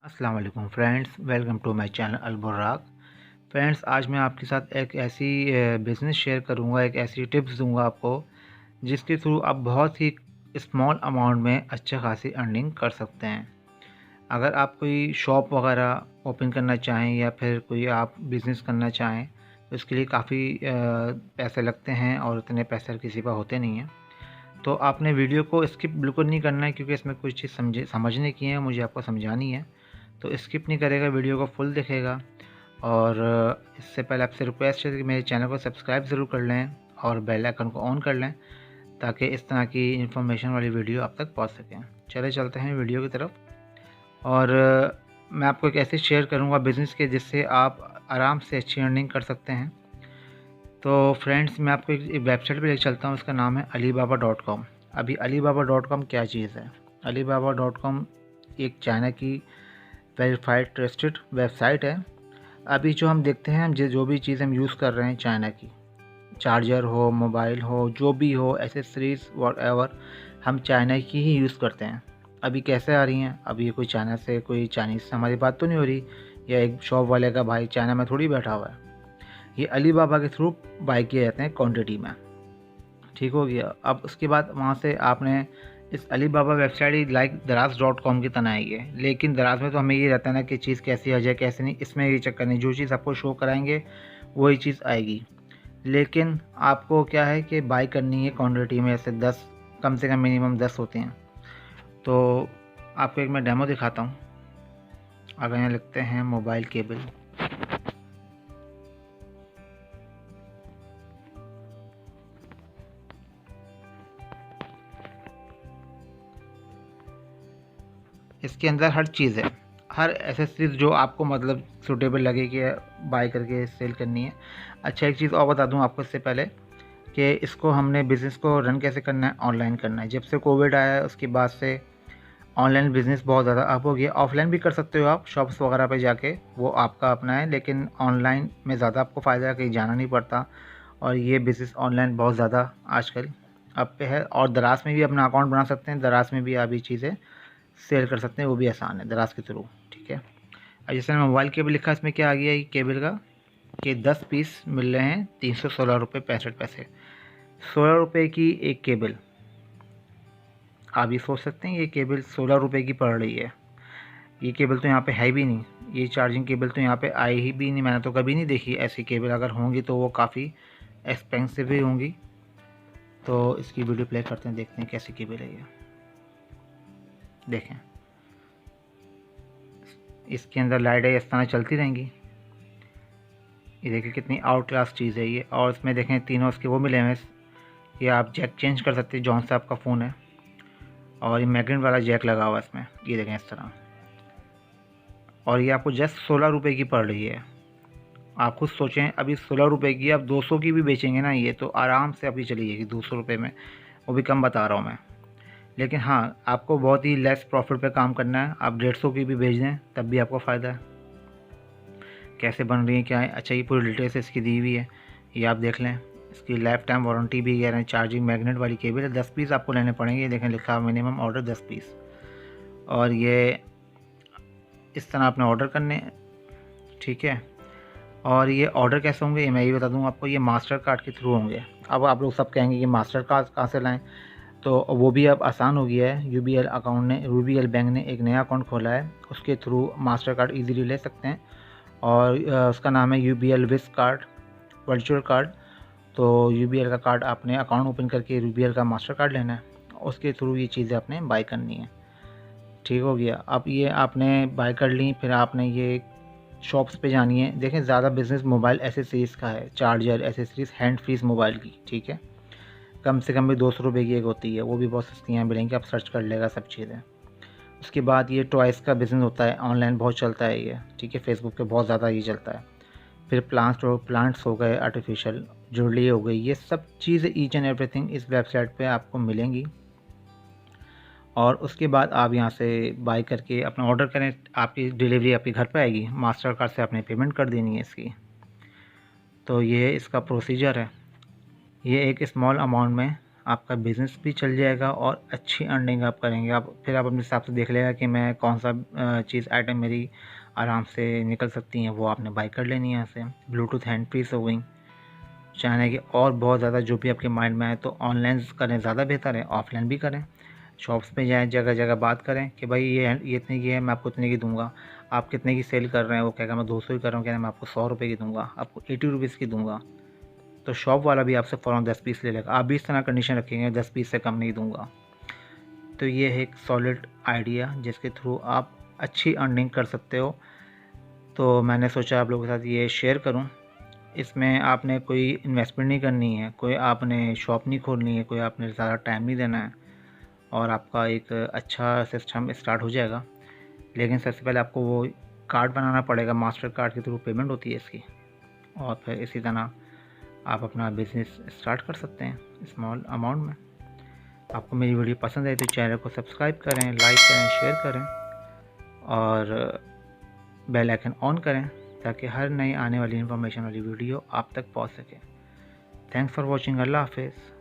अस्सलाम वालेकुम friends, welcome to my channel Alburraq. Friends, आज मैं आपके साथ एक ऐसी बिज़नेस शेयर करूंगा, एक ऐसी टिप्स दूंगा आपको जिसके थ्रू आप बहुत ही स्मॉल अमाउंट में अच्छे खासी अर्निंग कर सकते हैं। अगर आप कोई शॉप वगैरह ओपन करना चाहें या फिर कोई आप बिज़नेस करना चाहें तो इसके लिए काफ़ी पैसे लगते हैं और इतने पैसे किसी पर होते नहीं हैं। तो आपने वीडियो को स्किप बिल्कुल नहीं करना है, क्योंकि इसमें कुछ चीज़ समझने की है, मुझे आपको समझानी है। तो स्किप नहीं करेगा, वीडियो को फुल देखेगा। और इससे पहले आपसे रिक्वेस्ट है कि मेरे चैनल को सब्सक्राइब ज़रूर कर लें और बेल आइकन को ऑन कर लें, ताकि इस तरह की इन्फॉर्मेशन वाली वीडियो आप तक पहुंच सकें। चले चलते हैं वीडियो की तरफ। और मैं आपको एक ऐसे शेयर करूंगा बिज़नेस के जिससे आप आराम से अच्छी अर्निंग कर सकते हैं। तो फ्रेंड्स, मैं आपको एक वेबसाइट पे लेकर चलता हूँ, उसका नाम है alibaba.com। अभी alibaba.com क्या चीज़ है? alibaba.com एक चाइना की वेरीफाइड ट्रस्टेड वेबसाइट है। अभी जो हम देखते हैं, हम जो भी चीज़ हम यूज़ कर रहे हैं चाइना की, चार्जर हो, मोबाइल हो, जो भी हो, एसेसरीज़ व्हाटएवर, हम चाइना की ही यूज़ करते हैं। अभी कैसे आ रही हैं? अभी कोई चाइना से, कोई चाइनीज़ से हमारी बात तो नहीं हो रही, या एक शॉप वाले का भाई चाइना में थोड़ी बैठा हुआ है। ये अलीबाबा के थ्रू बाय किए जाते हैं क्वांटिटी में। ठीक हो गया। अब उसके बाद वहाँ से आपने इस अलीबाबा वेबसाइट लाइक दराज.com की तरह आई है, लेकिन दराज में तो हमें ये रहता है ना कि चीज़ कैसी आ जाए कैसे नहीं, इसमें ये चक्कर नहीं, जो चीज़ आपको शो कराएंगे वही चीज़ आएगी। लेकिन आपको क्या है कि बाई करनी है क्वांटिटी में, ऐसे 10, कम से कम मिनिमम 10 होते हैं। तो आपको एक मैं डेमो दिखाता हूँ। अगर यहाँ लिखते हैं मोबाइल केबल, इसके अंदर हर चीज़ है, हर एसेसरीज जो आपको मतलब सूटेबल लगे कि बाय करके सेल करनी है। अच्छा, एक चीज़ और बता दूं आपको इससे पहले कि इसको हमने बिज़नेस को रन कैसे करना है, ऑनलाइन करना है। जब से कोविड आया है उसके बाद से ऑनलाइन बिज़नेस बहुत ज़्यादा अप हो गया। ऑफलाइन भी कर सकते हो आप शॉप्स वगैरह पे जाके, वो आपका अपना है, लेकिन ऑनलाइन में ज़्यादा आपको फ़ायदा है, कहीं जाना नहीं पड़ता। और ये बिज़नेस ऑनलाइन बहुत ज़्यादा आजकल अब पे है। और दराज में भी अपना अकाउंट बना सकते हैं, दराज में भी आप ये चीज़ें सेल कर सकते हैं, वो भी आसान है दराज के थ्रू। ठीक है। अब जैसे मोबाइल केबल लिखा है, इसमें क्या आ गया ये केबल का कि 10 पीस मिल रहे हैं 316 रुपये 65 पैसे। 16 रुपये की एक केबल। आप ये सोच सकते हैं ये केबल 16 रुपये की पड़ रही है। ये केबल तो यहाँ पे है भी नहीं, ये चार्जिंग केबल तो यहाँ पे आई ही भी नहीं, मैंने तो कभी नहीं देखी ऐसी केबल। अगर होंगी तो वो काफ़ी एक्सपेंसिव ही होंगी। तो इसकी वीडियो प्ले करते हैं, देखते हैं कैसी केबल है ये। देखें, इसके अंदर लाइटें इस तरह चलती रहेंगी। ये देखिए कितनी आउट क्लास चीज़ है ये। और इसमें देखें तीनों इसके वो मिले हैं, ये आप जैक चेंज कर सकते हैं जौन सा आपका फ़ोन है। और ये मैग्नेट वाला जैक लगा हुआ है इसमें, ये देखें इस तरह। और ये आपको जस्ट 16 रुपये की पड़ रही है। आप खुद सोचें, अभी 16 रुपये की आप 200 की भी बेचेंगे ना, ये तो आराम से अभी चली जाएगी 200 रुपये में, वो भी कम बता रहा हूँ मैं। लेकिन हाँ, आपको बहुत ही लेस प्रॉफिट पे काम करना है। आप 150 की भी बेच दें तब भी आपको फ़ायदा है। कैसे बन रही है, क्या है, अच्छा ये पूरी डिटेल्स इसकी दी हुई है, ये आप देख लें। इसकी लाइफ टाइम वारंटी भी कह रहे हैं। चार्जिंग मैग्नेट वाली केबल है, 10 पीस आपको लेने पड़ेंगे। देखें लिखा मिनिमम ऑर्डर 10 पीस। और ये इस तरह आपने ऑर्डर करने हैं। ठीक है। और ये ऑर्डर कैसे होंगे ये मैं ये बता दूँ आपको, ये मास्टर कार्ड के थ्रू होंगे। अब आप लोग सब कहेंगे कि मास्टर कार्ड कहाँ से लाएँ, तो वो भी अब आसान हो गया है। यूबीएल बैंक ने एक नया अकाउंट खोला है, उसके थ्रू मास्टर कार्ड ईज़िली ले सकते हैं। और उसका नाम है यूबीएल विस कार्ड, वर्चुअल कार्ड। तो यूबीएल का कार्ड आपने अकाउंट ओपन करके यूबीएल का मास्टर कार्ड लेना है, उसके थ्रू ये चीज़ें आपने बाय करनी है। ठीक हो गया। अब ये आपने बाय कर ली, फिर आपने ये शॉप्स पे जानी है। देखें ज़्यादा बिज़नेस मोबाइल एसेसरीज़ का है, charger, accessories, hands free mobile की। ठीक है। कम से कम भी 200 रुपये की एक होती है, वो भी बहुत सस्ती हैं मिलेंगी, आप सर्च कर लेगा सब चीज़ें। उसके बाद ये टॉयज़ का बिज़नेस होता है, ऑनलाइन बहुत चलता है ये। ठीक है, फेसबुक पे बहुत ज़्यादा ये चलता है। फिर प्लांट्स हो गए, आर्टिफिशियल ज्वेलरी हो गई, ये सब चीज़ें ईच एंड एवरीथिंग इस वेबसाइट पे आपको मिलेंगी। और उसके बाद आप यहाँ से बाय करके अपना ऑर्डर करें, आपकी डिलीवरी आपके घर पे आएगी। मास्टर कार्ड से आपने पेमेंट कर देनी है इसकी। तो ये इसका प्रोसीजर है। ये एक स्मॉल अमाउंट में आपका बिज़नेस भी चल जाएगा और अच्छी अर्निंग आप करेंगे। आप फिर आप अपने हिसाब से देख लेगा कि मैं कौन सा चीज़ आइटम मेरी आराम से निकल सकती हैं, वो आपने बाई कर लेनी है यहाँ से। ब्लूटूथ हैंड फ्री सोविंग चाहने कि और बहुत ज़्यादा जो भी आपके माइंड में आए तो ऑनलाइन करें, ज़्यादा बेहतर है। ऑफलाइन भी करें, शॉप्स पे जाएँ, जगह जगह बात करें कि भाई ये इतने की है, मैं आपको इतने की दूंगा। आप कितने की सेल कर रहे हैं? वो कहेगा मैं 200 की कर रहा हूँ। कह रहा है मैं आपको 100 रुपये की दूंगा, आपको 80 रुपीज़ की दूंगा। तो शॉप वाला भी आपसे फ़ौरन 10 पीस ले लेगा। आप भी इस तरह कंडीशन रखेंगे 10 पीस से कम नहीं दूंगा। तो ये है एक सॉलिड आइडिया जिसके थ्रू आप अच्छी अर्निंग कर सकते हो। तो मैंने सोचा आप लोगों के साथ ये शेयर करूं। इसमें आपने कोई इन्वेस्टमेंट नहीं करनी है, कोई आपने शॉप नहीं खोलनी है, कोई आपने ज़्यादा टाइम नहीं देना है और आपका एक अच्छा सिस्टम स्टार्ट हो जाएगा। लेकिन सबसे पहले आपको वो कार्ड बनाना पड़ेगा, मास्टर कार्ड के थ्रू पेमेंट होती है इसकी, और फिर इसी तरह आप अपना बिज़नेस स्टार्ट कर सकते हैं स्मॉल अमाउंट में। आपको मेरी वीडियो पसंद आई तो चैनल को सब्सक्राइब करें, लाइक करें, शेयर करें और बेल आइकन ऑन करें ताकि हर नई आने वाली इन्फॉर्मेशन वाली वीडियो आप तक पहुंच सके। Thanks for watching. अल्लाह हाफिज़।